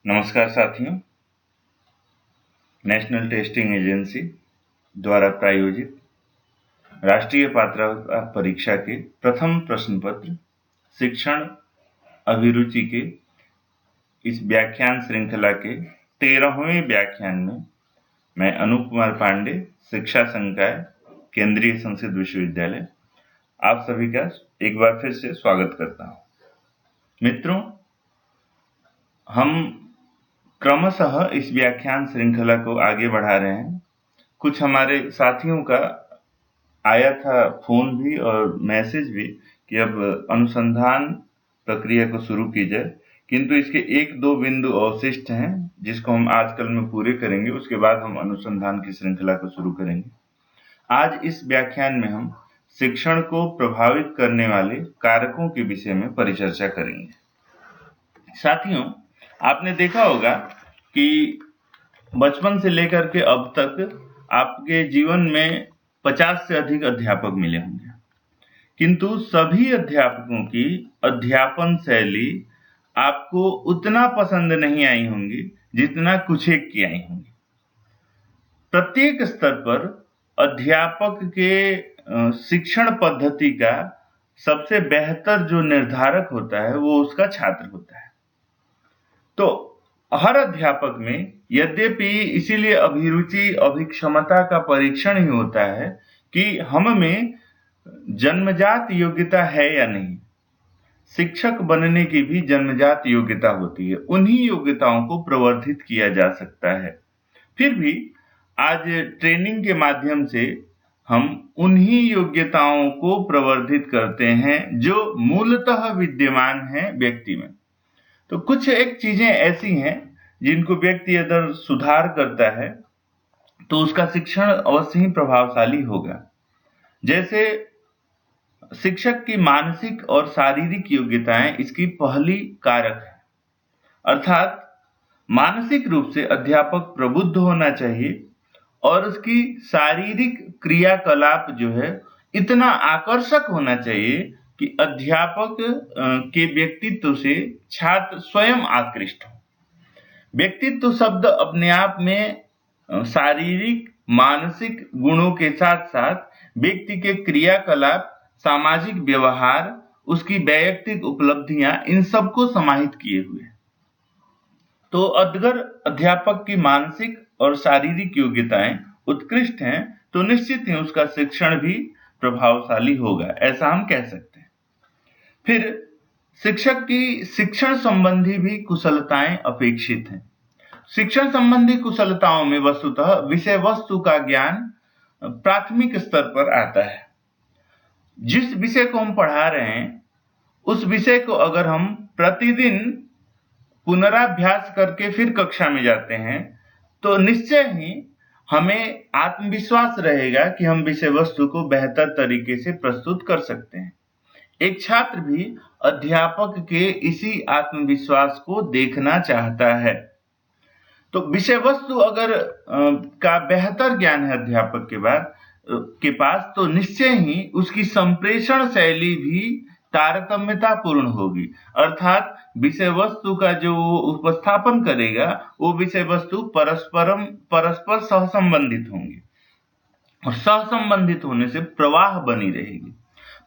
नमस्कार साथियों। National testing agency द्वारा प्रायोजित राष्ट्रीय पात्रता परीक्षा के प्रथम प्रश्न पत्र शिक्षण अभिरुचि के इस व्याख्यान श्रृंखला के 13वें व्याख्यान में मैं अनूप कुमार पांडे, शिक्षा संकाय, केंद्रीय संस्कृत विश्वविद्यालय, आप सभी का एक बार फिर से स्वागत करता हूं। मित्रों, हम क्रमशः इस व्याख्यान श्रृंखला को आगे बढ़ा रहे हैं। कुछ हमारे साथियों का आया था फोन भी और मैसेज भी कि अब अनुसंधान प्रक्रिया को शुरू की जाए, किंतु इसके 1-2 बिंदु अवशिष्ट हैं जिसको हम आजकल में पूरे करेंगे। उसके बाद हम अनुसंधान की श्रृंखला को शुरू करेंगे। आज इस व्याख्यान में हम शिक्षण को प्रभावित करने वाले कारकों के विषय में परिचर्चा करेंगे। साथियों, आपने देखा होगा कि बचपन से लेकर के अब तक आपके जीवन में 50 से अधिक अध्यापक मिले होंगे, किंतु सभी अध्यापकों की अध्यापन शैली आपको उतना पसंद नहीं आई होंगी जितना कुछ एक की आई होंगी। प्रत्येक स्तर पर अध्यापक के शिक्षण पद्धति का सबसे बेहतर जो निर्धारक होता है वो उसका छात्र होता है। तो हर अध्यापक में यद्यपि इसीलिए अभिरुचि अभिक्षमता का परीक्षण ही होता है कि हम में जन्मजात योग्यता है या नहीं। शिक्षक बनने की भी जन्मजात योग्यता होती है, उन्हीं योग्यताओं को प्रवर्धित किया जा सकता है। फिर भी आज ट्रेनिंग के माध्यम से हम उन्हीं योग्यताओं को प्रवर्धित करते हैं जो मूलतः विद्यमान है व्यक्ति में। तो कुछ एक चीजें ऐसी हैं जिनको व्यक्ति अगर सुधार करता है तो उसका शिक्षण अवश्य ही प्रभावशाली होगा। जैसे शिक्षक की मानसिक और शारीरिक योग्यताएं इसकी पहली कारक है, अर्थात मानसिक रूप से अध्यापक प्रबुद्ध होना चाहिए और उसकी शारीरिक क्रियाकलाप जो है इतना आकर्षक होना चाहिए कि अध्यापक के व्यक्तित्व से छात्र स्वयं आकृष्ट हो। व्यक्तित्व शब्द अपने आप में शारीरिक मानसिक गुणों के साथ साथ व्यक्ति के क्रियाकलाप, सामाजिक व्यवहार, उसकी वैयक्तिक उपलब्धियां, इन सबको समाहित किए हुए है। तो अगर अध्यापक की मानसिक और शारीरिक योग्यताएं उत्कृष्ट हैं तो निश्चित ही उसका शिक्षण भी प्रभावशाली होगा, ऐसा हम कह सकते हैं। फिर शिक्षक की शिक्षण संबंधी भी कुशलताएं अपेक्षित हैं। शिक्षण संबंधी कुशलताओं में वस्तुतः विषय वस्तु का ज्ञान प्राथमिक स्तर पर आता है। जिस विषय को हम पढ़ा रहे हैं उस विषय को अगर हम प्रतिदिन पुनराभ्यास करके फिर कक्षा में जाते हैं तो निश्चय ही हमें आत्मविश्वास रहेगा कि हम विषय वस्तु को बेहतर तरीके से प्रस्तुत कर सकते हैं। एक छात्र भी अध्यापक के इसी आत्मविश्वास को देखना चाहता है। तो विषय वस्तु अगर का बेहतर ज्ञान है अध्यापक के पास तो निश्चय ही उसकी संप्रेषण शैली भी तारतम्यतापूर्ण होगी, अर्थात विषय वस्तु का जो उपस्थापन करेगा वो विषय वस्तु परस्पर सहसंबंधित होंगे और सहसंबंधित होने से प्रवाह बनी रहेगी।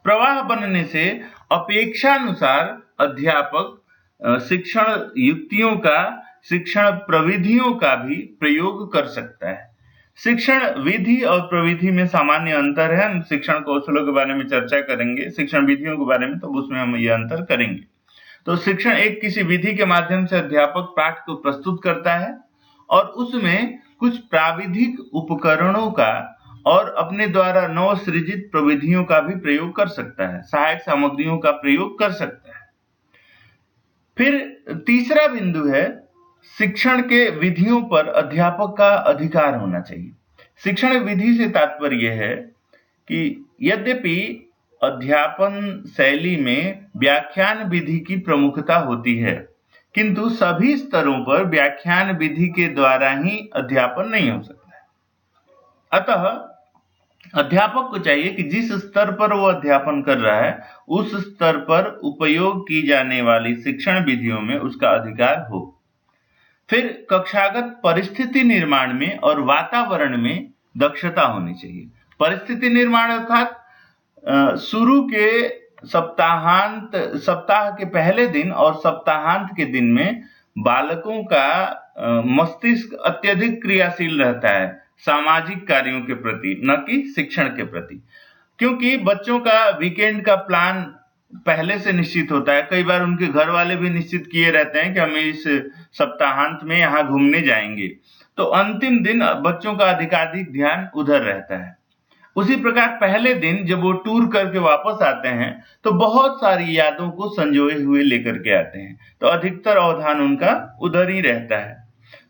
प्रवाह बनने से अपेक्षानुसार अध्यापक शिक्षण युक्तियों का, शिक्षण प्रविधियों का भी प्रयोग कर सकता है। शिक्षण विधि और प्रविधि में सामान्य अंतर है। हम शिक्षण कौशलों के बारे में चर्चा करेंगे, शिक्षण विधियों के बारे में, तो उसमें हम ये अंतर करेंगे। तो शिक्षण एक किसी विधि के माध्यम से अध्यापक पाठ को प्रस्तुत करता है और उसमें कुछ प्राविधिक उपकरणों का और अपने द्वारा नव सृजित प्रविधियों का भी प्रयोग कर सकता है, सहायक सामग्रियों का प्रयोग कर सकता है। फिर तीसरा बिंदु है शिक्षण के विधियों पर अध्यापक का अधिकार होना चाहिए। शिक्षण विधि से तात्पर्य है कि यद्यपि अध्यापन शैली में व्याख्यान विधि की प्रमुखता होती है, किंतु सभी स्तरों पर व्याख्यान विधि के द्वारा ही अध्यापन नहीं हो सकता है। अतः अध्यापक को चाहिए कि जिस स्तर पर वो अध्यापन कर रहा है उस स्तर पर उपयोग की जाने वाली शिक्षण विधियों में उसका अधिकार हो। फिर कक्षागत परिस्थिति निर्माण में और वातावरण में दक्षता होनी चाहिए। परिस्थिति निर्माण अर्थात शुरू के सप्ताह के पहले दिन और सप्ताहांत के दिन में बालकों का मस्तिष्क अत्यधिक क्रियाशील रहता है सामाजिक कार्यों के प्रति, न कि शिक्षण के प्रति, क्योंकि बच्चों का वीकेंड का प्लान पहले से निश्चित होता है। कई बार उनके घर वाले भी निश्चित किए रहते हैं कि हम इस सप्ताहांत में यहाँ घूमने जाएंगे, तो अंतिम दिन बच्चों का अधिकाधिक ध्यान उधर रहता है। उसी प्रकार पहले दिन जब वो टूर करके वापस आते हैं तो बहुत सारी यादों को संजोए हुए लेकर के आते हैं, तो अधिकतर अवधान उनका उधर ही रहता है।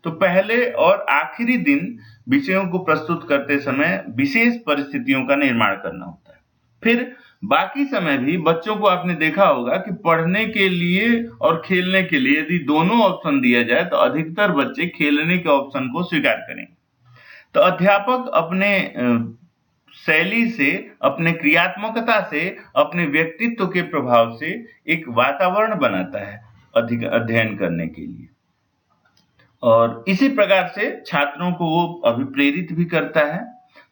तो पहले और आखिरी दिन विषयों को प्रस्तुत करते समय विशेष परिस्थितियों का निर्माण करना होता है। फिर बाकी समय भी बच्चों को आपने देखा होगा कि पढ़ने के लिए और खेलने के लिए यदि दोनों ऑप्शन दिया जाए तो अधिकतर बच्चे खेलने के ऑप्शन को स्वीकार करेंगे। तो अध्यापक अपने शैली से, अपने क्रियात्मकता से, अपने व्यक्तित्व के प्रभाव से एक वातावरण बनाता है अधिक अध्ययन करने के लिए, और इसी प्रकार से छात्रों को वो अभिप्रेरित भी करता है।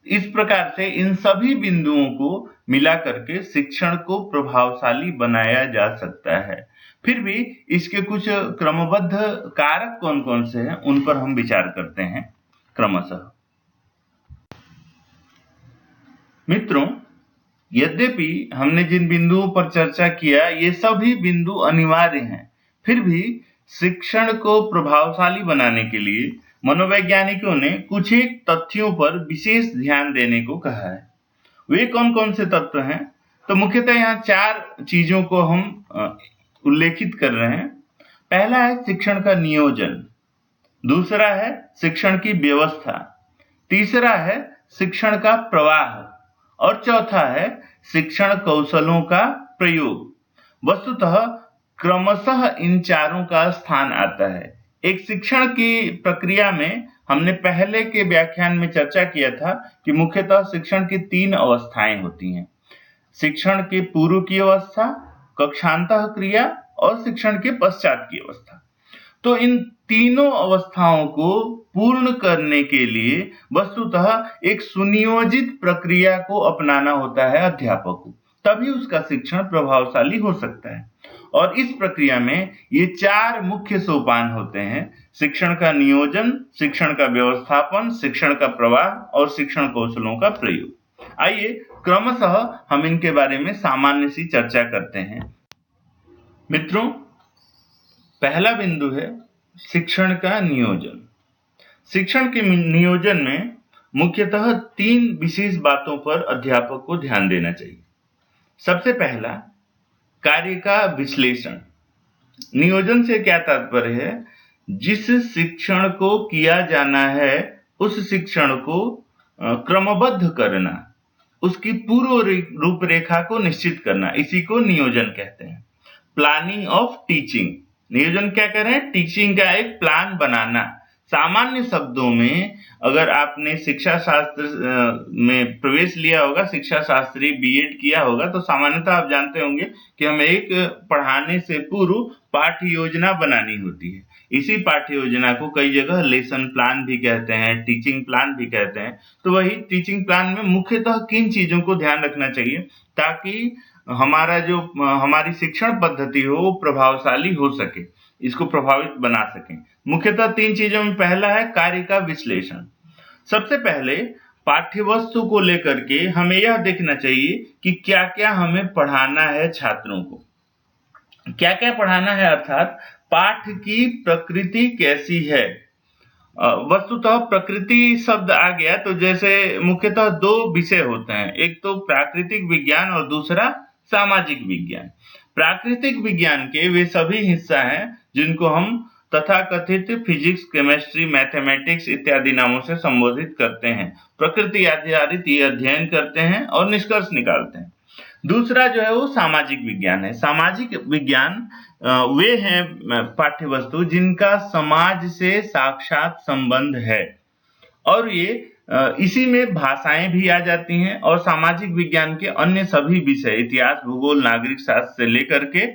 इस प्रकार से इन सभी बिंदुओं को मिला करके शिक्षण को प्रभावशाली बनाया जा सकता है। फिर भी इसके कुछ क्रमबद्ध कारक कौन कौन से हैं उन पर हम विचार करते हैं क्रमशः। मित्रों, यद्यपि हमने जिन बिंदुओं पर चर्चा किया ये सभी बिंदु अनिवार्य हैं, फिर भी शिक्षण को प्रभावशाली बनाने के लिए मनोवैज्ञानिकों ने कुछ एक तथ्यों पर विशेष ध्यान देने को कहा है। वे कौन कौन से तत्व हैं? तो मुख्यतः यहाँ 4 चीजों को हम उल्लेखित कर रहे हैं। पहला है शिक्षण का नियोजन, दूसरा है शिक्षण की व्यवस्था, तीसरा है शिक्षण का प्रवाह, और चौथा है शिक्षण कौशलों का प्रयोग। वस्तुतः क्रमशः इन चारों का स्थान आता है। एक शिक्षण की प्रक्रिया में हमने पहले के व्याख्यान में चर्चा किया था कि मुख्यतः शिक्षण की 3 अवस्थाएं होती हैं: शिक्षण के पूर्व की अवस्था, कक्षांतः क्रिया और शिक्षण के पश्चात की अवस्था। तो इन तीनों अवस्थाओं को पूर्ण करने के लिए वस्तुतः एक सुनियोजित प्रक्रिया को अपनाना होता है अध्यापक को, तभी उसका शिक्षण प्रभावशाली हो सकता है। और इस प्रक्रिया में ये 4 मुख्य सोपान होते हैं: शिक्षण का नियोजन, शिक्षण का व्यवस्थापन, शिक्षण का प्रवाह और शिक्षण कौशलों का प्रयोग। आइए क्रमशः हम इनके बारे में सामान्य सी चर्चा करते हैं। मित्रों, पहला बिंदु है शिक्षण का नियोजन। शिक्षण के नियोजन में मुख्यतः 3 विशेष बातों पर अध्यापक को ध्यान देना चाहिए। सबसे पहला, कार्य का विश्लेषण। नियोजन से क्या तात्पर्य है? जिस शिक्षण को किया जाना है उस शिक्षण को क्रमबद्ध करना, उसकी पूर्व रूपरेखा को निश्चित करना, इसी को नियोजन कहते हैं। Planning of teaching. नियोजन क्या करें? टीचिंग का एक प्लान बनाना। सामान्य शब्दों में अगर आपने शिक्षा शास्त्र में प्रवेश लिया होगा, शिक्षा शास्त्री बीएड किया होगा, तो सामान्यतः आप जानते होंगे कि हमें एक पढ़ाने से पूर्व पाठ्य योजना बनानी होती है। इसी पाठ्य योजना को कई जगह लेसन प्लान भी कहते हैं, टीचिंग प्लान भी कहते हैं। तो वही टीचिंग प्लान में मुख्यतः किन चीजों को ध्यान रखना चाहिए ताकि हमारी शिक्षण पद्धति हो वो प्रभावशाली हो सके, इसको प्रभावित बना सकें। मुख्यतः 3 चीजों में पहला है कार्य का विश्लेषण। सबसे पहले पाठ्यवस्तु को लेकर के हमें यह देखना चाहिए कि क्या क्या हमें पढ़ाना है छात्रों को, क्या क्या पढ़ाना है, अर्थात पाठ की प्रकृति कैसी है। वस्तुतः प्रकृति शब्द आ गया तो जैसे मुख्यतः 2 विषय होते हैं, एक तो प्राकृतिक विज्ञान और दूसरा सामाजिक विज्ञान। प्राकृतिक विज्ञान के वे सभी हिस्सा हैं जिनको हम तथाकथित फिजिक्स, केमिस्ट्री, मैथमेटिक्स इत्यादि नामों से संबोधित करते हैं। प्रकृति आधारित ये अध्ययन करते हैं और निष्कर्ष निकालते हैं। दूसरा जो है वो सामाजिक विज्ञान है। सामाजिक विज्ञान वे हैं पाठ्यवस्तु जिनका समाज से साक्षात संबंध है, और ये इसी में भाषाएं भी आ जाती हैं और सामाजिक विज्ञान के अन्य सभी विषय, इतिहास, भूगोल, नागरिक शास्त्र से लेकर के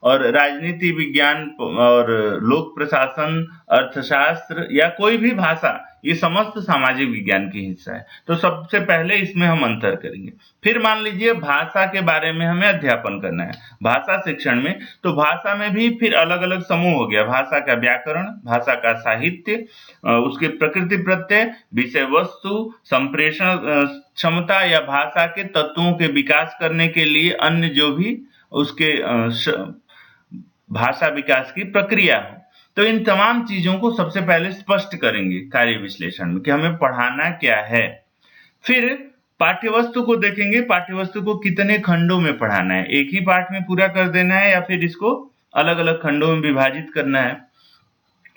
और राजनीति विज्ञान और लोक प्रशासन, अर्थशास्त्र या कोई भी भाषा, ये समस्त सामाजिक विज्ञान की हिस्सा है। तो सबसे पहले इसमें हम अंतर करेंगे। फिर मान लीजिए भाषा के बारे में हमें अध्यापन करना है भाषा शिक्षण में, तो भाषा में भी फिर अलग अलग समूह हो गया। भाषा का व्याकरण, भाषा का साहित्य, उसके प्रकृति प्रत्यय, विषय वस्तु, संप्रेषण क्षमता या भाषा के तत्वों के विकास करने के लिए अन्य जो भी उसके भाषा विकास की प्रक्रिया हो। तो इन तमाम चीजों को सबसे पहले स्पष्ट करेंगे कार्य विश्लेषण में कि हमें पढ़ाना क्या है। फिर पाठ्यवस्तु को देखेंगे, पाठ्यवस्तु को कितने खंडों में पढ़ाना है, एक ही पाठ में पूरा कर देना है या फिर इसको अलग अलग खंडों में विभाजित करना है।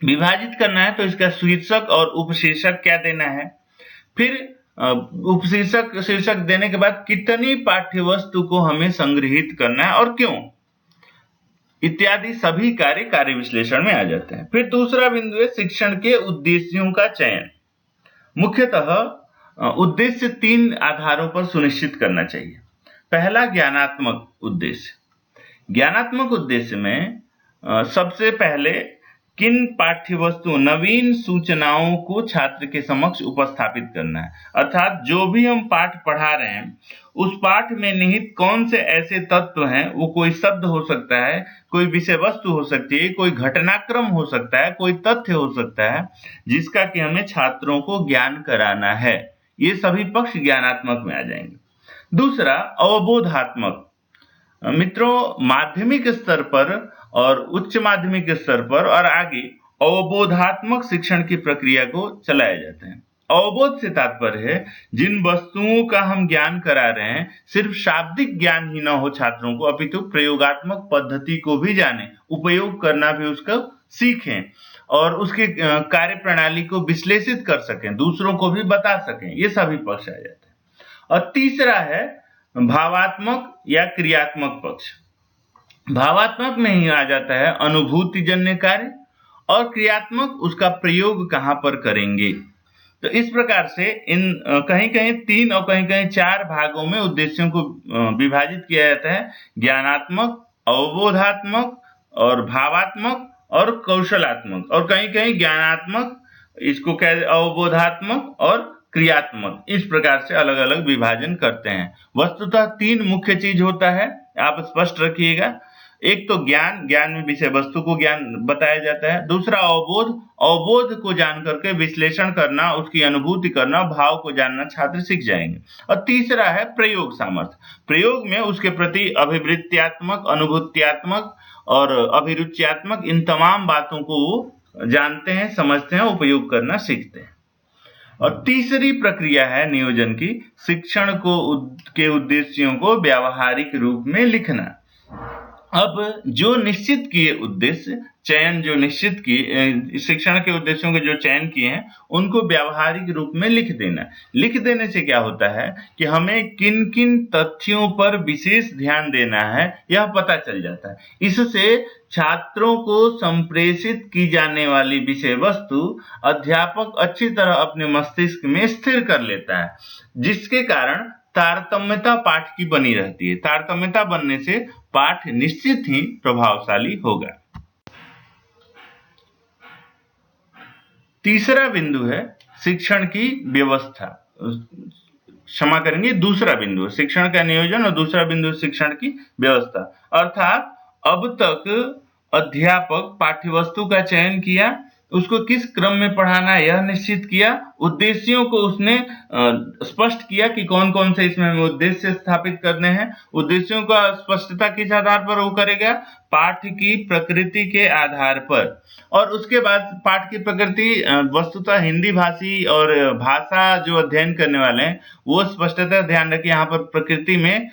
विभाजित करना है तो इसका शीर्षक और उपशीर्षक क्या देना है। फिर शीर्षक देने के बाद कितनी पाठ्यवस्तु को हमें संग्रहित करना है और क्यों, इत्यादि सभी कार्य विश्लेषण में आ जाते हैं। फिर दूसरा बिंदु है शिक्षण के उद्देश्यों का चयन। मुख्यतः उद्देश्य 3 आधारों पर सुनिश्चित करना चाहिए। पहला, ज्ञानात्मक उद्देश्य। ज्ञानात्मक उद्देश्य में सबसे पहले किन पाठ्यवस्तु नवीन सूचनाओं को छात्र के समक्ष उपस्थापित करना है, अर्थात जो भी हम पाठ पढ़ा रहे हैं उस पाठ में निहित कौन से ऐसे तत्व हैं, वो कोई शब्द हो सकता है, कोई विषय वस्तु हो सकती है, कोई घटनाक्रम हो सकता है, कोई तथ्य हो सकता है, जिसका कि हमें छात्रों को ज्ञान कराना है। ये सभी पक्ष ज्ञानात्मक में आ जाएंगे। दूसरा, अवबोधात्मक। मित्रों, माध्यमिक स्तर पर और उच्च माध्यमिक स्तर पर और आगे अवबोधात्मक शिक्षण की प्रक्रिया को चलाया जाता है। अवबोध से तात्पर्य है जिन वस्तुओं का हम ज्ञान करा रहे हैं सिर्फ शाब्दिक ज्ञान ही न हो छात्रों को, अपितु प्रयोगात्मक पद्धति को भी जाने, उपयोग करना भी उसका सीखें और उसके कार्य प्रणाली को विश्लेषित कर सकें, दूसरों को भी बता सकें। ये सभी पक्ष आ जाते हैं। और तीसरा है भावात्मक या क्रियात्मक पक्ष। भावात्मक में ही आ जाता है अनुभूति जन्य कार्य, और क्रियात्मक उसका प्रयोग कहां पर करेंगे। तो इस प्रकार से इन कहीं कहीं 3 और कहीं कहीं 4 भागों में उद्देश्यों को विभाजित किया जाता है। ज्ञानात्मक, अवबोधात्मक और भावात्मक और कौशलात्मक, और कहीं कहीं ज्ञानात्मक, इसको कह अवबोधात्मक और क्रियात्मक। इस प्रकार से अलग अलग विभाजन करते हैं। वस्तुतः 3 मुख्य चीज होता है, आप स्पष्ट रखिएगा। एक तो ज्ञान में विषय वस्तु को ज्ञान बताया जाता है। दूसरा अवबोध को जान करके विश्लेषण करना, उसकी अनुभूति करना, भाव को जानना छात्र सीख जाएंगे। और तीसरा है प्रयोग सामर्थ्य। प्रयोग में उसके प्रति अभिवृत्त्यात्मक, अनुभूत्यात्मक और अभिरुच्यात्मक इन तमाम बातों को वो जानते हैं, समझते हैं, उपयोग करना सीखते हैं। और तीसरी प्रक्रिया है नियोजन की, शिक्षण के उद्देश्यों को व्यावहारिक रूप में लिखना। अब जो निश्चित किए उद्देश्य, चयन जो निश्चित किए शिक्षण के उद्देश्यों के जो चयन किए हैं उनको व्यावहारिक रूप में लिख देना। लिख देने से क्या होता है कि हमें किन किन तथ्यों पर विशेष ध्यान देना है यह पता चल जाता है। इससे छात्रों को संप्रेषित की जाने वाली विषय वस्तु अध्यापक अच्छी तरह अपने मस्तिष्क में स्थिर कर लेता है, जिसके कारण तारतम्यता पाठ की बनी रहती है। तारतम्यता बनने से पाठ निश्चित ही प्रभावशाली होगा। तीसरा बिंदु है शिक्षण की व्यवस्था, क्षमा करेंगे, दूसरा बिंदु है शिक्षण का नियोजन और दूसरा बिंदु शिक्षण की व्यवस्था। अर्थात अब तक अध्यापक पाठ्यवस्तु का चयन किया, उसको किस क्रम में पढ़ाना है यह निश्चित किया, उद्देश्यों को उसने स्पष्ट किया कि कौन कौन से इसमें उद्देश्य स्थापित करने हैं। उद्देश्यों का स्पष्टता किस आधार पर वो करेगा, पाठ की प्रकृति के आधार पर। और उसके बाद पाठ की प्रकृति वस्तुतः हिंदी भाषी और भाषा जो अध्ययन करने वाले हैं वो स्पष्टता ध्यान रखें, यहाँ पर प्रकृति में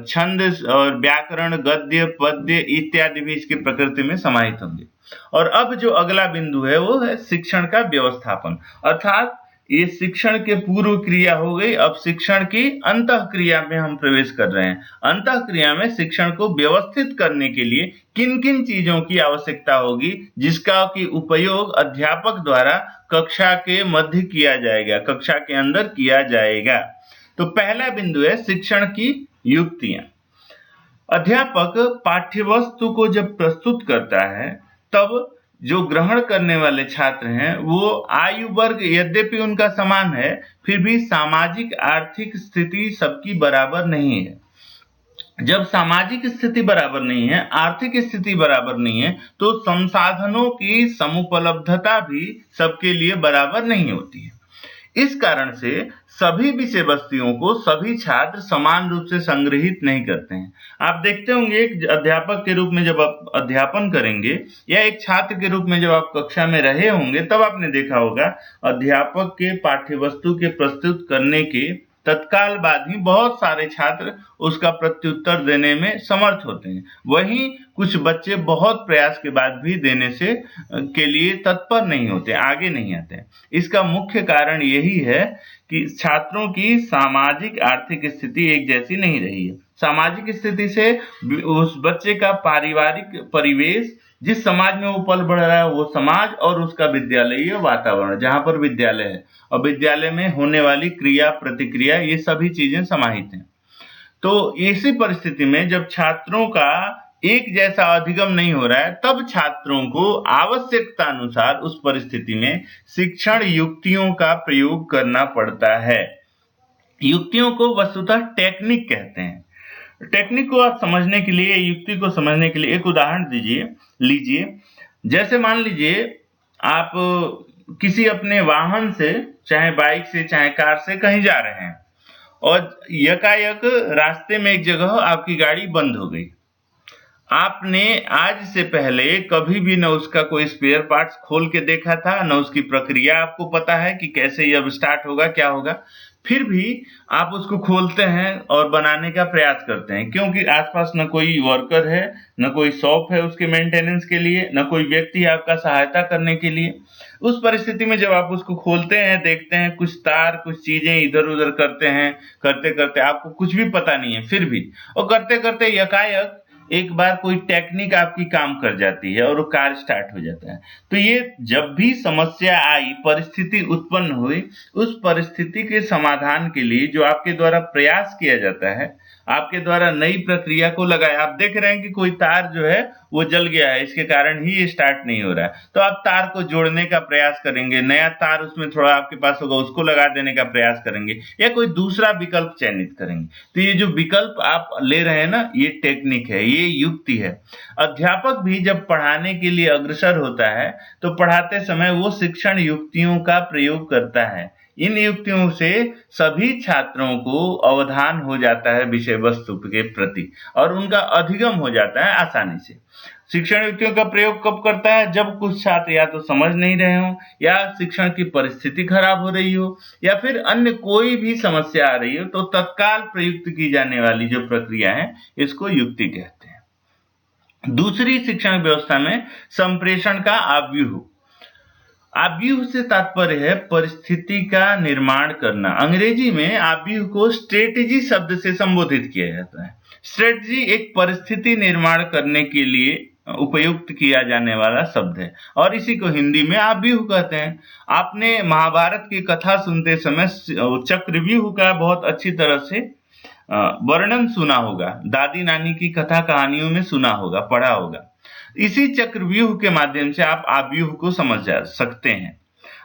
छंद और व्याकरण, गद्य, पद्य इत्यादि भी इसकी प्रकृति में समाहित होंगे। और अब जो अगला बिंदु है वो है शिक्षण का व्यवस्थापन। अर्थात ये शिक्षण के पूर्व क्रिया हो गई, अब शिक्षण की अंतः क्रिया में हम प्रवेश कर रहे हैं। अंतः क्रिया में शिक्षण को व्यवस्थित करने के लिए किन किन चीजों की आवश्यकता होगी, जिसका कि उपयोग अध्यापक द्वारा कक्षा के मध्य किया जाएगा, कक्षा के अंदर किया जाएगा। तो पहला बिंदु है शिक्षण की युक्तियां। अध्यापक पाठ्यवस्तु को जब प्रस्तुत करता है तब जो ग्रहण करने वाले छात्र हैं वो आयु वर्ग यद्यपि उनका समान है, फिर भी सामाजिक आर्थिक स्थिति सबकी बराबर नहीं है। जब सामाजिक स्थिति बराबर नहीं है, आर्थिक स्थिति बराबर नहीं है, तो संसाधनों की समुपलब्धता भी सबके लिए बराबर नहीं होती है। इस कारण से सभी विषय वस्तुओं को सभी छात्र समान रूप से संग्रहित नहीं करते हैं। आप देखते होंगे एक अध्यापक के रूप में जब आप अध्यापन करेंगे या एक छात्र के रूप में जब आप कक्षा में रहे होंगे तब आपने देखा होगा अध्यापक के पाठ्यवस्तु के प्रस्तुत करने के तत्काल बाद ही बहुत सारे छात्र उसका प्रत्युत्तर देने में समर्थ होते हैं। वहीं कुछ बच्चे बहुत प्रयास के बाद भी देने से के लिए तत्पर नहीं होते, आगे नहीं आते। इसका मुख्य कारण यही है कि छात्रों की सामाजिक आर्थिक स्थिति एक जैसी नहीं रही है। सामाजिक स्थिति से उस बच्चे का पारिवारिक परिवेश, जिस समाज में वो पल बढ़ रहा है वो समाज और उसका विद्यालयीय वातावरण जहां पर विद्यालय है और विद्यालय में होने वाली क्रिया प्रतिक्रिया, ये सभी चीजें समाहित हैं। तो इसी परिस्थिति में जब छात्रों का एक जैसा अधिगम नहीं हो रहा है तब छात्रों को आवश्यकता अनुसार उस परिस्थिति में शिक्षण युक्तियों का प्रयोग करना पड़ता है। युक्तियों को वस्तुतः टेक्निक कहते हैं। टेक्निक को आप समझने के लिए, युक्ति को समझने के लिए एक उदाहरण लीजिए। जैसे मान लीजिए आप किसी अपने वाहन से, चाहे बाइक से चाहे कार से कहीं जा रहे हैं और यकायक रास्ते में एक जगह आपकी गाड़ी बंद हो गई। आपने आज से पहले कभी भी न उसका कोई स्पेयर पार्ट्स खोल के देखा था, न उसकी प्रक्रिया आपको पता है कि कैसे ये अब स्टार्ट होगा, क्या होगा। फिर भी आप उसको खोलते हैं और बनाने का प्रयास करते हैं, क्योंकि आसपास न कोई वर्कर है, न कोई शॉप है उसके मेंटेनेंस के लिए, न कोई व्यक्ति आपका सहायता करने के लिए। उस परिस्थिति में जब आप उसको खोलते हैं, देखते हैं, कुछ तार, कुछ चीजें इधर उधर करते हैं, करते करते आपको कुछ भी पता नहीं है, फिर भी और करते करते यकायक एक बार कोई टेक्निक आपकी काम कर जाती है और वो कार स्टार्ट हो जाता है। तो ये जब भी समस्या आई, परिस्थिति उत्पन्न हुई, उस परिस्थिति के समाधान के लिए जो आपके द्वारा प्रयास किया जाता है, आपके द्वारा नई प्रक्रिया को लगाया। आप देख रहे हैं कि कोई तार जो है वो जल गया है, इसके कारण ही ये स्टार्ट नहीं हो रहा है, तो आप तार को जोड़ने का प्रयास करेंगे, नया तार उसमें थोड़ा आपके पास होगा उसको लगा देने का प्रयास करेंगे या कोई दूसरा विकल्प चयनित करेंगे। तो ये जो विकल्प आप ले रहे हैं ना, ये टेक्निक है, ये युक्ति है। अध्यापक भी जब पढ़ाने के लिए अग्रसर होता है तो पढ़ाते समय वो शिक्षण युक्तियों का प्रयोग करता है। इन युक्तियों से सभी छात्रों को अवधान हो जाता है विषय वस्तु के प्रति और उनका अधिगम हो जाता है आसानी से। शिक्षण युक्तियों का प्रयोग कब करता है? जब कुछ छात्र या तो समझ नहीं रहे हों, या शिक्षण की परिस्थिति खराब हो रही हो, या फिर अन्य कोई भी समस्या आ रही हो, तो तत्काल प्रयुक्त की जाने वाली जो प्रक्रिया है इसको युक्ति कहते हैं। दूसरी शिक्षण व्यवस्था में संप्रेषण का आव्यूह। आव्यूह से तात्पर्य है परिस्थिति का निर्माण करना। अंग्रेजी में आव्यूह को स्ट्रेटेजी शब्द से संबोधित किया जाता है। स्ट्रेटेजी एक परिस्थिति निर्माण करने के लिए उपयुक्त किया जाने वाला शब्द है और इसी को हिंदी में आव्यूह कहते हैं। आपने महाभारत की कथा सुनते समय चक्रव्यूह का बहुत अच्छी तरह से वर्णन सुना होगा, दादी नानी की कथा कहानियों में सुना होगा, पढ़ा होगा। इसी चक्रव्यूह के माध्यम से आप आव्यूह को समझ सकते हैं।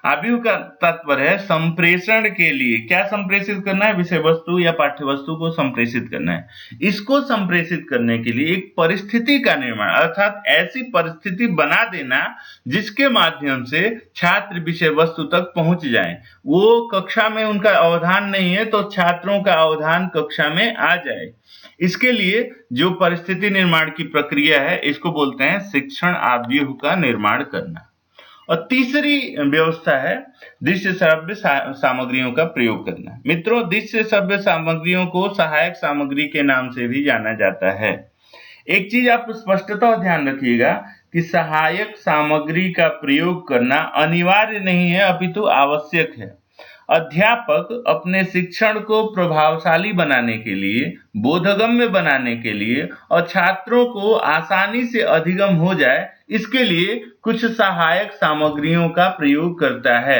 आव्यूह का तात्पर्य है संप्रेषण के लिए। क्या संप्रेषित करना है? विषय वस्तु या पाठ्य वस्तु को संप्रेषित करना है। इसको संप्रेषित करने के लिए एक परिस्थिति का निर्माण, अर्थात ऐसी परिस्थिति बना देना जिसके माध्यम से छात्र विषय वस्तु तक पहुंच जाएं। वो कक्षा में उनका अवधान नहीं है तो छात्रों का अवधान कक्षा में आ जाए। इसके लिए जो परिस्थिति निर्माण की प्रक्रिया है इसको बोलते हैं शिक्षण आव्यूह का निर्माण करना। और तीसरी व्यवस्था है दृश्य श्रव्य सामग्रियों का प्रयोग करना। मित्रों, दृश्य श्रव्य सामग्रियों को सहायक सामग्री के नाम से भी जाना जाता है। एक चीज आप स्पष्टता और ध्यान रखिएगा कि सहायक सामग्री का प्रयोग करना अनिवार्य नहीं है अपितु आवश्यक है। अध्यापक अपने शिक्षण को प्रभावशाली बनाने के लिए, बोधगम्य बनाने के लिए और छात्रों को आसानी से अधिगम हो जाए, इसके लिए कुछ सहायक सामग्रियों का प्रयोग करता है।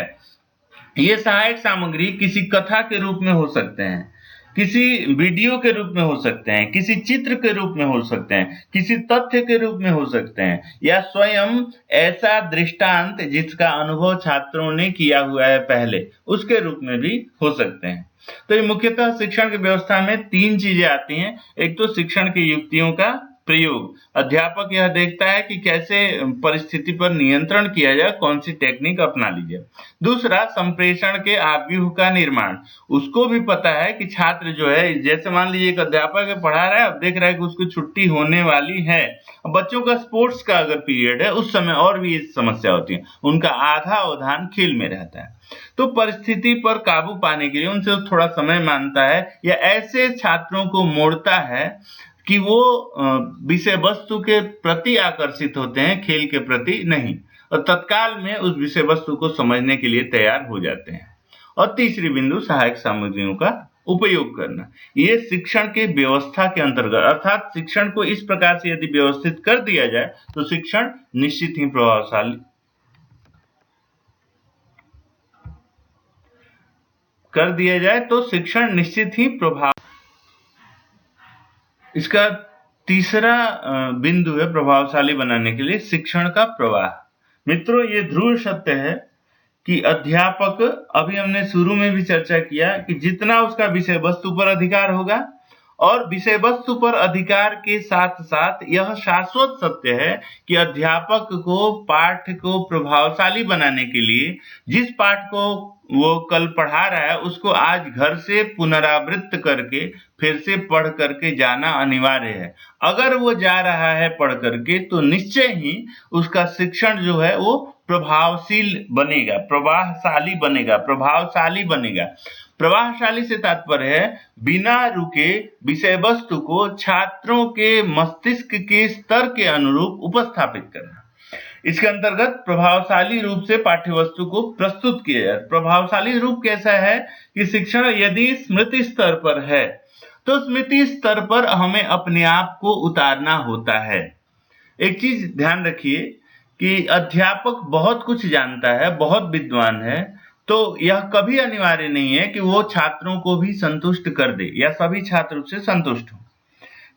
ये सहायक सामग्री किसी कथा के रूप में हो सकते हैं, किसी वीडियो के रूप में हो सकते हैं, किसी चित्र के रूप में हो सकते हैं, किसी तथ्य के रूप में हो सकते हैं, या स्वयं ऐसा दृष्टांत जिसका अनुभव छात्रों ने किया हुआ है पहले, उसके रूप में भी हो सकते हैं। तो ये मुख्यतः शिक्षण की व्यवस्था में 3 चीजें आती हैं। एक तो शिक्षण की युक्तियों का प्रयोग, अध्यापक यह देखता है कि कैसे परिस्थिति पर नियंत्रण किया जाए, कौन सी टेक्निक अपना ली जाए। दूसरा, संप्रेषण के आव्यूह का निर्माण, उसको भी पता है कि छात्र जो है, जैसे मान लीजिए एक अध्यापक है पढ़ा रहा है, अब देख रहा है कि उसकी छुट्टी होने वाली है, बच्चों का स्पोर्ट्स का अगर पीरियड है उस समय और भी ये समस्या होती है, उनका आधा अवधान खेल में रहता है। तो परिस्थिति पर काबू पाने के लिए उनसे थोड़ा समय मांगता है, या ऐसे छात्रों को मोड़ता है कि वो विषय वस्तु के प्रति आकर्षित होते हैं, खेल के प्रति नहीं, और तत्काल में उस विषय वस्तु को समझने के लिए तैयार हो जाते हैं। और तीसरी बिंदु, सहायक सामग्रियों का उपयोग करना। ये शिक्षण के व्यवस्था के अंतर्गत, अर्थात शिक्षण को इस प्रकार से यदि व्यवस्थित कर दिया जाए तो शिक्षण निश्चित ही प्रभावशाली कर दिया जाए तो शिक्षण निश्चित ही प्रभाव। इसका तीसरा बिंदु है प्रभावशाली बनाने के लिए शिक्षण का प्रवाह। मित्रों, ये ध्रुव सत्य है कि अध्यापक, अभी हमने शुरू में भी चर्चा किया कि जितना उसका विषय वस्तु पर अधिकार होगा, और विषय वस्तु पर अधिकार के साथ साथ यह शाश्वत सत्य है कि अध्यापक को पाठ को प्रभावशाली बनाने के लिए जिस पाठ को वो कल पढ़ा रहा है उसको आज घर से पुनरावृत्त करके फिर से पढ़ करके जाना अनिवार्य है। अगर वो जा रहा है पढ़ करके तो निश्चय ही उसका शिक्षण जो है वो प्रभावशील बनेगा, प्रभावशाली बनेगा, प्रभावशाली बनेगा। प्रभावशाली से तात्पर्य है बिना रुके विषय वस्तु को छात्रों के मस्तिष्क के स्तर के अनुरूप उपस्थापित करना। इसके अंतर्गत प्रभावशाली रूप से पाठ्यवस्तु को प्रस्तुत किया जाए। प्रभावशाली रूप कैसा है कि शिक्षण यदि स्मृति स्तर पर है तो स्मृति स्तर पर हमें अपने आप को उतारना होता है। एक चीज ध्यान रखिए कि अध्यापक बहुत कुछ जानता है, बहुत विद्वान है, तो यह कभी अनिवार्य नहीं है कि वो छात्रों को भी संतुष्ट कर दे या सभी छात्र उससे संतुष्ट हो।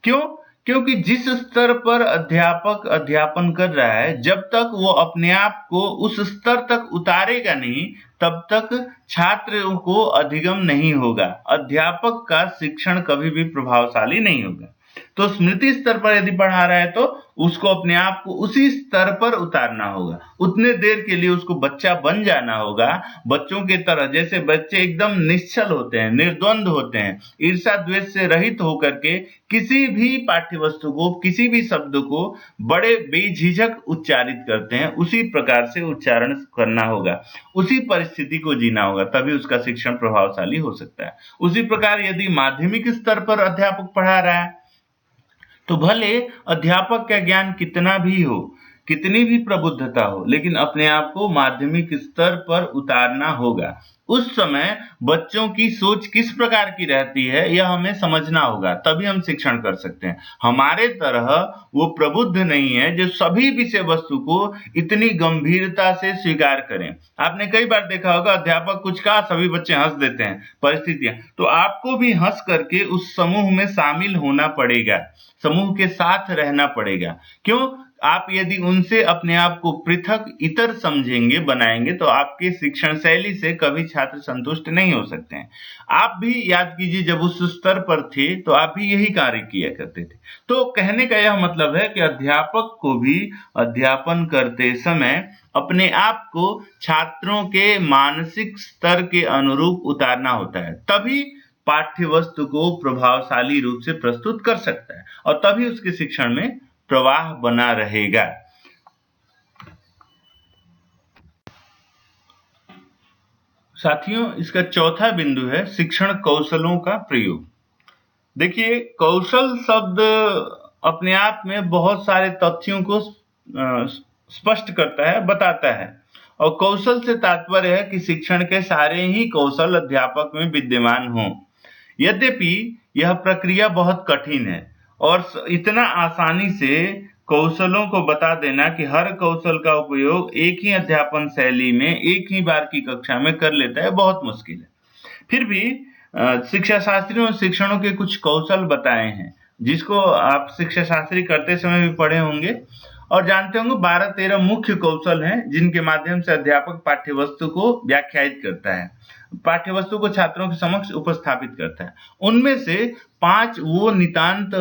क्यों? क्योंकि जिस स्तर पर अध्यापक अध्यापन कर रहा है, जब तक वो अपने आप को उस स्तर तक उतारेगा नहीं, तब तक छात्रों को अधिगम नहीं होगा। अध्यापक का शिक्षण कभी भी प्रभावशाली नहीं होगा। तो स्मृति स्तर पर यदि पढ़ा रहा है तो उसको अपने आप को उसी स्तर पर उतारना होगा। उतने देर के लिए उसको बच्चा बन जाना होगा, बच्चों की तरह। जैसे बच्चे एकदम निश्चल होते हैं, निर्द्वंद होते हैं, ईर्ष्या द्वेष से रहित होकर के किसी भी पाठ्य वस्तु को, किसी भी शब्द को बड़े बेझिझक उच्चारित करते हैं, उसी प्रकार से उच्चारण करना होगा, उसी परिस्थिति को जीना होगा, तभी उसका शिक्षण प्रभावशाली हो सकता है। उसी प्रकार यदि माध्यमिक स्तर पर अध्यापक पढ़ा रहा है तो भले अध्यापक का ज्ञान कितना भी हो, कितनी भी प्रबुद्धता हो, लेकिन अपने आप को माध्यमिक स्तर पर उतारना होगा। उस समय बच्चों की सोच किस प्रकार की रहती है यह हमें समझना होगा, तभी हम शिक्षण कर सकते हैं। हमारे तरह वो प्रबुद्ध नहीं है जो सभी विषय वस्तु को इतनी गंभीरता से स्वीकार करें। आपने कई बार देखा होगा, अध्यापक कुछ कहा, सभी बच्चे हंस देते हैं, परिस्थितियां, तो आपको भी हंस करके उस समूह में शामिल होना पड़ेगा, समूह के साथ रहना पड़ेगा। क्यों? आप यदि उनसे अपने आप को पृथक इतर समझेंगे, बनाएंगे, तो आपके शिक्षण शैली से कभी छात्र संतुष्ट नहीं हो सकते हैं। आप भी याद कीजिए, जब उस स्तर पर थे तो आप भी यही कार्य किया करते थे। तो कहने का यह मतलब है कि अध्यापक को भी अध्यापन करते समय अपने आप को छात्रों के मानसिक स्तर के अनुरूप उतारना होता है, तभी पाठ्य वस्तु को प्रभावशाली रूप से प्रस्तुत कर सकता है, और तभी उसके शिक्षण में प्रवाह बना रहेगा। साथियों, इसका चौथा बिंदु है शिक्षण कौशलों का प्रयोग। देखिए, कौशल शब्द अपने आप में बहुत सारे तथ्यों को स्पष्ट करता है, बताता है, और कौशल से तात्पर्य है कि शिक्षण के सारे ही कौशल अध्यापक में विद्यमान हों। यद्यपि यह प्रक्रिया बहुत कठिन है, और इतना आसानी से कौशलों को बता देना कि हर कौशल का उपयोग एक ही अध्यापन शैली में एक ही बार की कक्षा में कर लेता है, बहुत मुश्किल है। फिर भी शिक्षा शास्त्रियों और शिक्षणों के कुछ कौशल बताए हैं, जिसको आप शिक्षा शास्त्री करते समय भी पढ़े होंगे और जानते होंगे। 12-13 मुख्य कौशल हैं जिनके माध्यम से अध्यापक पाठ्यवस्तु को व्याख्यायित करता है, पाठ्यवस्तु को छात्रों के समक्ष उपस्थापित करता है। उनमें से 5 वो नितांत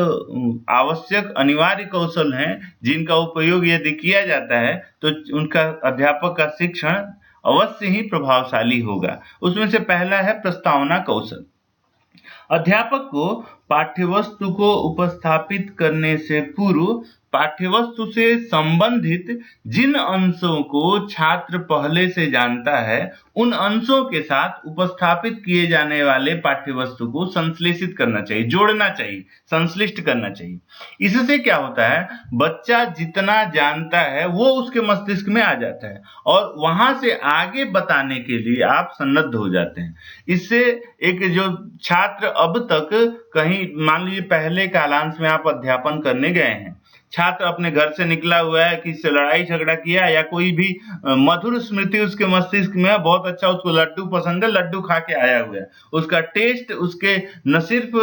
आवश्यक अनिवार्य कौशल हैं जिनका उपयोग यदि किया जाता है तो उनका अध्यापक का शिक्षण अवश्य ही प्रभावशाली होगा। उसमें से पहला है प्रस्तावना कौशल। अध्यापक को पाठ्यवस्तु को उपस्थापित करने से पूर्व पाठ्यवस्तु से संबंधित जिन अंशों को छात्र पहले से जानता है, उन अंशों के साथ उपस्थापित किए जाने वाले पाठ्यवस्तु को संश्लेषित करना चाहिए, जोड़ना चाहिए, संश्लिष्ट करना चाहिए। इससे क्या होता है, बच्चा जितना जानता है वो उसके मस्तिष्क में आ जाता है और वहां से आगे बताने के लिए आप सन्नद्ध हो जाते हैं। इससे एक जो छात्र अब तक कहीं मान लीजिए पहले कालांश में आप अध्यापन करने गए हैं, छात्र अपने घर से निकला हुआ है, किसी से लड़ाई झगड़ा किया या कोई भी मधुर स्मृति उसके मस्तिष्क में है, बहुत अच्छा उसको लड्डू पसंद है, लड्डू खा के आया हुआ है, उसका टेस्ट उसके न सिर्फ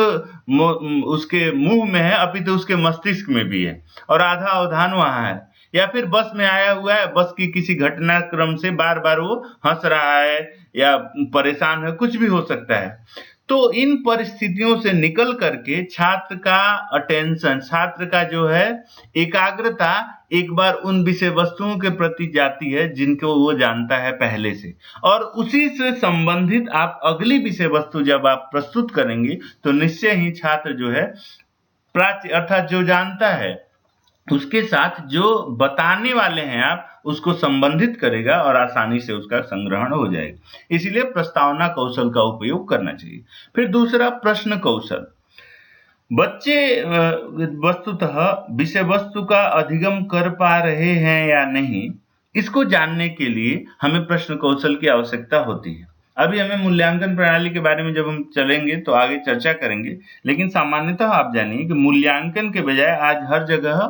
उसके मुंह में है अपितु उसके मस्तिष्क में भी है और आधा अवधान वहां है। या फिर बस में आया हुआ है, बस की किसी घटनाक्रम से बार बार वो हंस रहा है या परेशान है, कुछ भी हो सकता है। तो इन परिस्थितियों से निकल करके छात्र का अटेंशन, छात्र का जो है एकाग्रता एक बार उन विषय वस्तुओं के प्रति जाती है जिनको वो जानता है पहले से, और उसी से संबंधित आप अगली विषय वस्तु जब आप प्रस्तुत करेंगे तो निश्चय ही छात्र जो है प्राच्य अर्थात जो जानता है उसके साथ जो बताने वाले हैं आप उसको संबंधित करेगा और आसानी से उसका संग्रहण हो जाएगा। इसीलिए प्रस्तावना कौशल का उपयोग करना चाहिए। फिर दूसरा प्रश्न कौशल। बच्चे वस्तुतः विषय वस्तु का अधिगम कर पा रहे हैं या नहीं, इसको जानने के लिए हमें प्रश्न कौशल की आवश्यकता होती है। अभी हमें मूल्यांकन प्रणाली के बारे में जब हम चलेंगे तो आगे चर्चा करेंगे, लेकिन सामान्यतः आप जानिए कि मूल्यांकन के बजाय आज हर जगह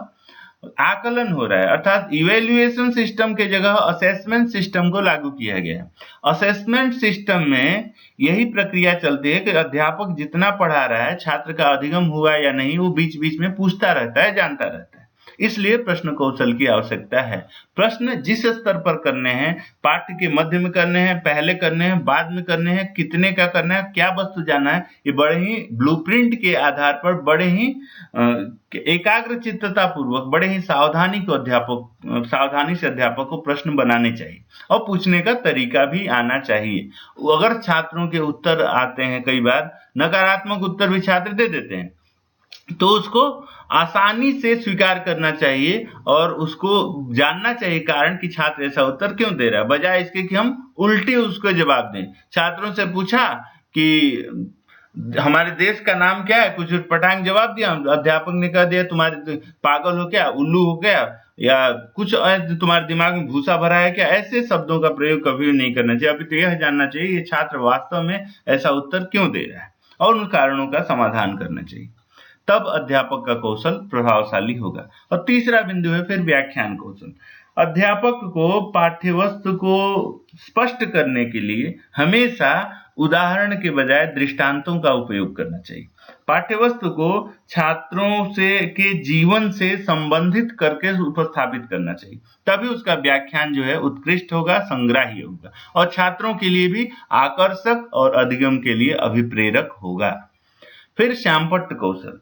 आकलन हो रहा है, अर्थात इवैल्यूएशन सिस्टम के जगह असेसमेंट सिस्टम को लागू किया गया है। असेसमेंट सिस्टम में यही प्रक्रिया चलती है कि अध्यापक जितना पढ़ा रहा है, छात्र का अधिगम हुआ या नहीं वो बीच बीच में पूछता रहता है, जानता रहता है। इसलिए प्रश्न कौशल की आवश्यकता है। प्रश्न जिस स्तर पर करने हैं, पाठ्य के मध्य में करने हैं, पहले करने हैं, बाद में करने हैं, कितने का करना है, क्या वस्तु जाना है, ये बड़े ही ब्लूप्रिंट के आधार पर बड़े ही एकाग्र चित्तता पूर्वक, बड़े ही सावधानी से अध्यापक को प्रश्न बनाने चाहिए और पूछने का तरीका भी आना चाहिए। अगर छात्रों के उत्तर आते हैं, कई बार नकारात्मक उत्तर भी छात्र दे देते हैं, तो उसको आसानी से स्वीकार करना चाहिए और उसको जानना चाहिए कारण कि छात्र ऐसा उत्तर क्यों दे रहा है, बजाय इसके कि हम उल्टे उसको जवाब दें। छात्रों से पूछा कि हमारे देश का नाम क्या है, कुछ पटांग जवाब दिया, अध्यापक ने कह दिया तुम्हारे पागल हो क्या, उल्लू हो क्या, या कुछ तुम्हारे दिमाग में भूसा भरा है क्या, ऐसे शब्दों का प्रयोग कभी नहीं करना चाहिए। अभी तो यह जानना चाहिए ये छात्र वास्तव में ऐसा उत्तर क्यों दे रहा है और उन कारणों का समाधान करना चाहिए, तब अध्यापक का कौशल प्रभावशाली होगा। और तीसरा बिंदु है फिर व्याख्यान कौशल। अध्यापक को पाठ्यवस्तु को स्पष्ट करने के लिए हमेशा उदाहरण के बजाय दृष्टांतों का उपयोग करना चाहिए। पाठ्यवस्तु को छात्रों से के जीवन से संबंधित करके उपस्थापित करना चाहिए, तभी उसका व्याख्यान जो है उत्कृष्ट होगा, संग्राह्य होगा और छात्रों के लिए भी आकर्षक और अधिगम के लिए अभिप्रेरक होगा। फिर श्यामपट्ट कौशल।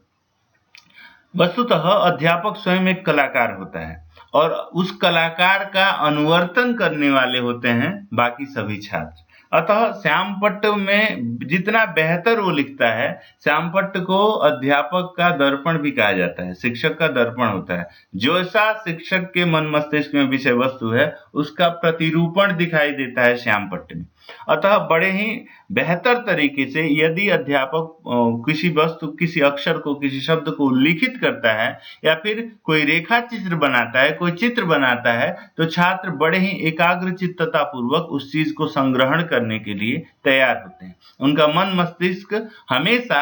वस्तुतः अध्यापक स्वयं एक कलाकार होता है और उस कलाकार का अनुवर्तन करने वाले होते हैं बाकी सभी छात्र। अतः श्यामपट्ट में जितना बेहतर वो लिखता है, श्यामपट्ट को अध्यापक का दर्पण भी कहा जाता है, शिक्षक का दर्पण होता है। जो ऐसा शिक्षक के मन मस्तिष्क में विषय वस्तु है उसका प्रतिरूपण दिखाई देता है श्यामपट्ट में। अतः बड़े ही बेहतर तरीके से यदि अध्यापक किसी वस्तु, किसी अक्षर को, किसी शब्द को लिखित करता है या फिर कोई रेखा चित्र बनाता है, कोई चित्र बनाता है, तो छात्र बड़े ही एकाग्र चित्तता पूर्वक उस चीज को संग्रहण करने के लिए तैयार होते हैं। उनका मन मस्तिष्क हमेशा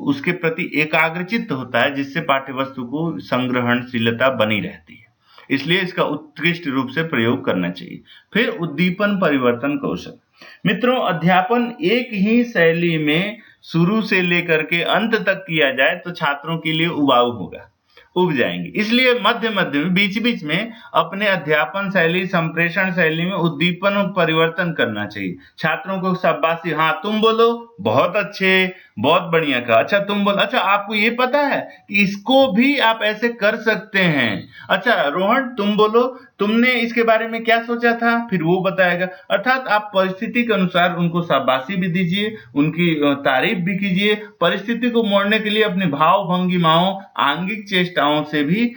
उसके प्रति एकाग्रचित्त होता है, जिससे पाठ्यवस्तु को संग्रहणशीलता बनी रहती है। इसलिए इसका उत्कृष्ट रूप से प्रयोग करना चाहिए। फिर उद्दीपन परिवर्तन कौशल। मित्रों, अध्यापन एक ही शैली में शुरू से लेकर के अंत तक किया जाए तो छात्रों के लिए उबाऊ होगा, उब जाएंगे। इसलिए मध्य मध्य में, बीच बीच में अपने अध्यापन शैली, संप्रेषण शैली में उद्दीपन और परिवर्तन करना चाहिए। छात्रों को शाबाशी, हाँ तुम बोलो, बहुत अच्छे, बहुत बढ़िया कहा, अच्छा तुम बोलो, अच्छा आपको ये पता है कि इसको भी आप ऐसे कर सकते हैं, अच्छा रोहन तुम बोलो, तुमने इसके बारे में क्या सोचा था, फिर वो बताएगा। अर्थात आप परिस्थिति के अनुसार उनको शाबाशी भी दीजिए, उनकी तारीफ भी कीजिए, परिस्थिति को मोड़ने के लिए अपने भाव भंगिमाओं, आंगिक चेष्टाओं से भी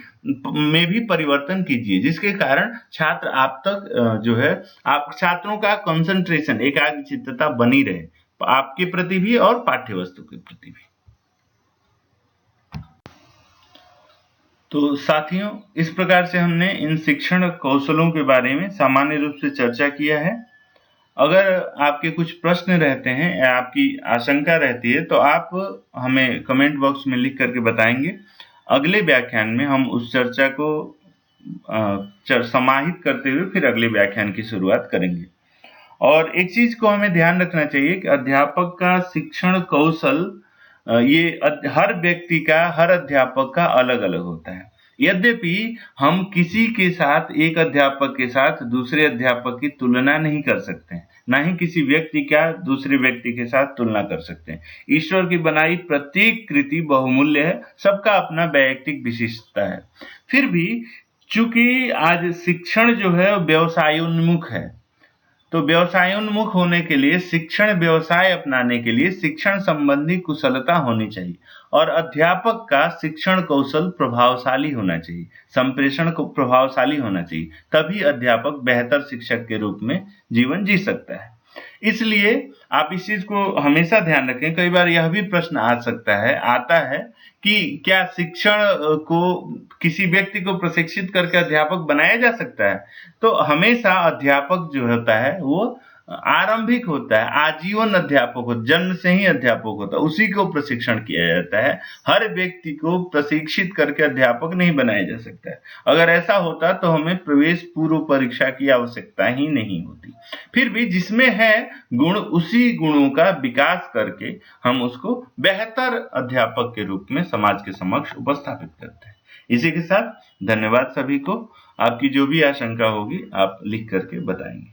में भी परिवर्तन कीजिए, जिसके कारण छात्र आप तक जो है, आप छात्रों का कंसंट्रेशन, एकाग्रचित्तता बनी रहे, आपके प्रति भी और पाठ्य वस्तु के प्रति भी। तो साथियों, इस प्रकार से हमने इन शिक्षण कौशलों के बारे में सामान्य रूप से चर्चा किया है। अगर आपके कुछ प्रश्न रहते हैं या आपकी आशंका रहती है तो आप हमें कमेंट बॉक्स में लिख करके बताएंगे। अगले व्याख्यान में हम उस चर्चा को समाहित करते हुए फिर अगले व्याख्यान की शुरुआत करेंगे। और एक चीज को हमें ध्यान रखना चाहिए कि अध्यापक का शिक्षण कौशल ये हर व्यक्ति का, हर अध्यापक का अलग अलग होता है। यद्यपि हम किसी के साथ, एक अध्यापक के साथ दूसरे अध्यापक की तुलना नहीं कर सकते हैं, ना ही किसी व्यक्ति का दूसरे व्यक्ति के साथ तुलना कर सकते हैं। ईश्वर की बनाई प्रत्येक कृति बहुमूल्य है, सबका अपना वैयक्तिक विशिष्टता है। फिर भी चूंकि आज शिक्षण जो है व्यवसायोन्मुख है, तो व्यवसायोन्मुख होने के लिए, शिक्षण व्यवसाय अपनाने के लिए शिक्षण संबंधी कुशलता होनी चाहिए और अध्यापक का शिक्षण कौशल प्रभावशाली होना चाहिए, संप्रेषण को प्रभावशाली होना चाहिए, तभी अध्यापक बेहतर शिक्षक के रूप में जीवन जी सकता है। इसलिए आप इस चीज को हमेशा ध्यान रखें। कई बार यह भी प्रश्न आता है कि क्या शिक्षण को किसी व्यक्ति को प्रशिक्षित करके अध्यापक बनाया जा सकता है? तो हमेशा अध्यापक जो होता है वो आरंभिक होता है, आजीवन अध्यापक हो, जन्म से ही अध्यापक होता है, उसी को प्रशिक्षण किया जाता है। हर व्यक्ति को प्रशिक्षित करके अध्यापक नहीं बनाया जा सकता है। अगर ऐसा होता तो हमें प्रवेश पूर्व परीक्षा की आवश्यकता ही नहीं होती। फिर भी जिसमें है गुण, उसी गुणों का विकास करके हम उसको बेहतर अध्यापक के रूप में समाज के समक्ष उपस्थापित करते हैं। इसी के साथ धन्यवाद सभी को। आपकी जो भी आशंका होगी आप लिख करके बताएंगे।